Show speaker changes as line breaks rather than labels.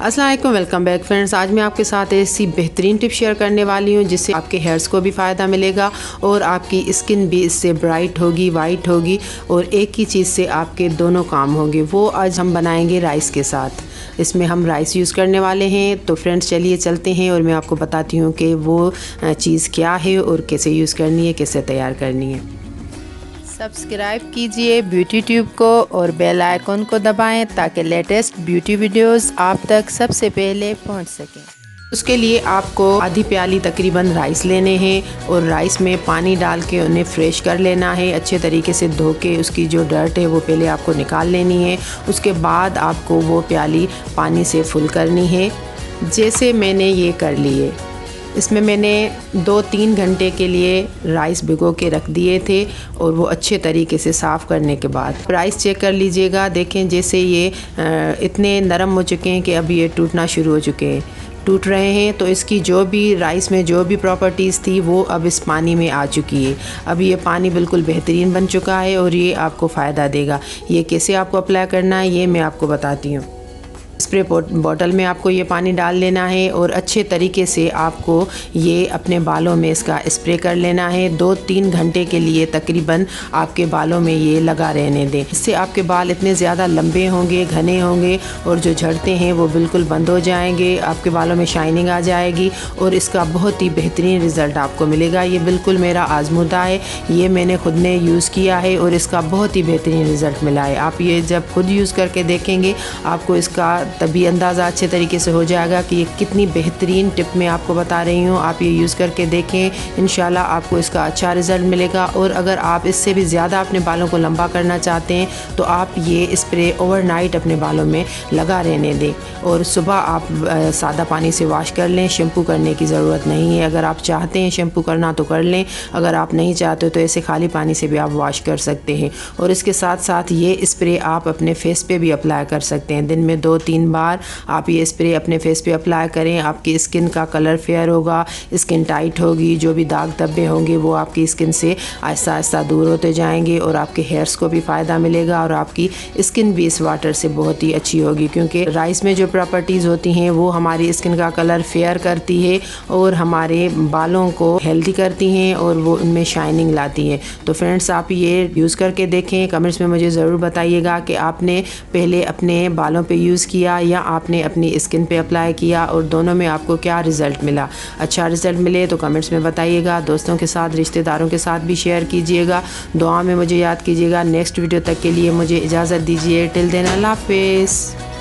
अस्सलाम वालेकुम, welcome back friends. आज मैं आपके साथ ऐसी बेहतरीन टिप शेयर करने वाली हूँ जिससे आपके हेयर्स को भी फ़ायदा मिलेगा और आपकी स्किन भी इससे ब्राइट होगी, वाइट होगी और एक ही चीज़ से आपके दोनों काम होंगे। वो आज हम बनाएंगे राइस के साथ। इसमें हम राइस यूज़ करने वाले हैं। तो फ्रेंड्स चलिए चलते हैं और मैं आपको बताती हूँ कि वो चीज़ क्या है और कैसे यूज़ करनी है, कैसे तैयार करनी है। सब्सक्राइब कीजिए ब्यूटी ट्यूब को और बेल आइकन को दबाएं ताकि लेटेस्ट ब्यूटी वीडियोस आप तक सबसे पहले पहुंच सकें। उसके लिए आपको आधी प्याली तकरीबन राइस लेने हैं और राइस में पानी डाल के उन्हें फ्रेश कर लेना है। अच्छे तरीके से धो के उसकी जो डर्ट है वो पहले आपको निकाल लेनी है। उसके बाद आपको वो प्याली पानी से फुल करनी है, जैसे मैंने ये कर लिए। इसमें मैंने 2-3 घंटे के लिए राइस भिगो के रख दिए थे और वो अच्छे तरीके से साफ़ करने के बाद राइस चेक कर लीजिएगा। देखें जैसे ये इतने नरम हो चुके हैं कि अभी ये टूटना शुरू हो चुके हैं, टूट रहे हैं। तो इसकी जो भी राइस में जो भी प्रॉपर्टीज़ थी वो अब इस पानी में आ चुकी है। अब ये पानी बिल्कुल बेहतरीन बन चुका है और ये आपको फ़ायदा देगा। ये कैसे आपको अप्लाई करना है ये मैं आपको बताती हूँ। स्प्रे बॉटल में आपको ये पानी डाल लेना है और अच्छे तरीके से आपको ये अपने बालों में इसका स्प्रे कर लेना है। 2-3 घंटे के लिए तकरीबन आपके बालों में ये लगा रहने दें। इससे आपके बाल इतने ज़्यादा लंबे होंगे, घने होंगे और जो झड़ते हैं वो बिल्कुल बंद हो जाएंगे। आपके बालों में शाइनिंग आ जाएगी और इसका बहुत ही बेहतरीन रिज़ल्ट आपको मिलेगा। ये बिल्कुल मेरा आजमुदा है, ये मैंने ख़ुद ने यूज़ किया है और इसका बहुत ही बेहतरीन रिज़ल्ट मिला है। आप ये जब खुद यूज़ करके देखेंगे आपको इसका तभी अंदाज़ा अच्छे तरीके से हो जाएगा कि ये कितनी बेहतरीन टिप मैं आपको बता रही हूँ। आप ये यूज़ करके देखें, इंशाल्लाह आपको इसका अच्छा रिज़ल्ट मिलेगा। और अगर आप इससे भी ज़्यादा अपने बालों को लंबा करना चाहते हैं तो आप ये स्प्रे ओवरनाइट अपने बालों में लगा रहने दें और सुबह आप सादा पानी से वॉश कर लें। शैम्पू करने की ज़रूरत नहीं है। अगर आप चाहते हैं शैम्पू करना तो कर लें, अगर आप नहीं चाहते तो ऐसे खाली पानी से भी आप वॉश कर सकते हैं। और इसके साथ साथ ये स्प्रे आप अपने फेस पे भी अप्लाई कर सकते हैं। दिन में 2-3 बार आप ये स्प्रे अपने फेस पे अप्लाई करें। आपकी स्किन का कलर फेयर होगा, स्किन टाइट होगी, जो भी दाग धब्बे होंगे वो आपकी स्किन से आहिस्ता आहिस्ता दूर होते जाएंगे और आपके हेयर्स को भी फ़ायदा मिलेगा और आपकी स्किन भी इस वाटर से बहुत ही अच्छी होगी। क्योंकि राइस में जो प्रॉपर्टीज़ होती हैं वो हमारी स्किन का कलर फेयर करती है और हमारे बालों को हेल्दी करती हैं और वो उनमें शाइनिंग लाती हैं। तो फ्रेंड्स आप ये यूज़ करके देखें। कमेंट्स में मुझे ज़रूर बताइएगा कि आपने पहले अपने बालों पे यूज़ किया या आपने अपनी स्किन पे अप्लाई किया और दोनों में आपको क्या रिज़ल्ट मिला। अच्छा रिज़ल्ट मिले तो कमेंट्स में बताइएगा। दोस्तों के साथ, रिश्तेदारों के साथ भी शेयर कीजिएगा। दुआ में मुझे याद कीजिएगा। नेक्स्ट वीडियो तक के लिए मुझे इजाज़त दीजिए। टिल देन अल्लाह हाफ़िज़।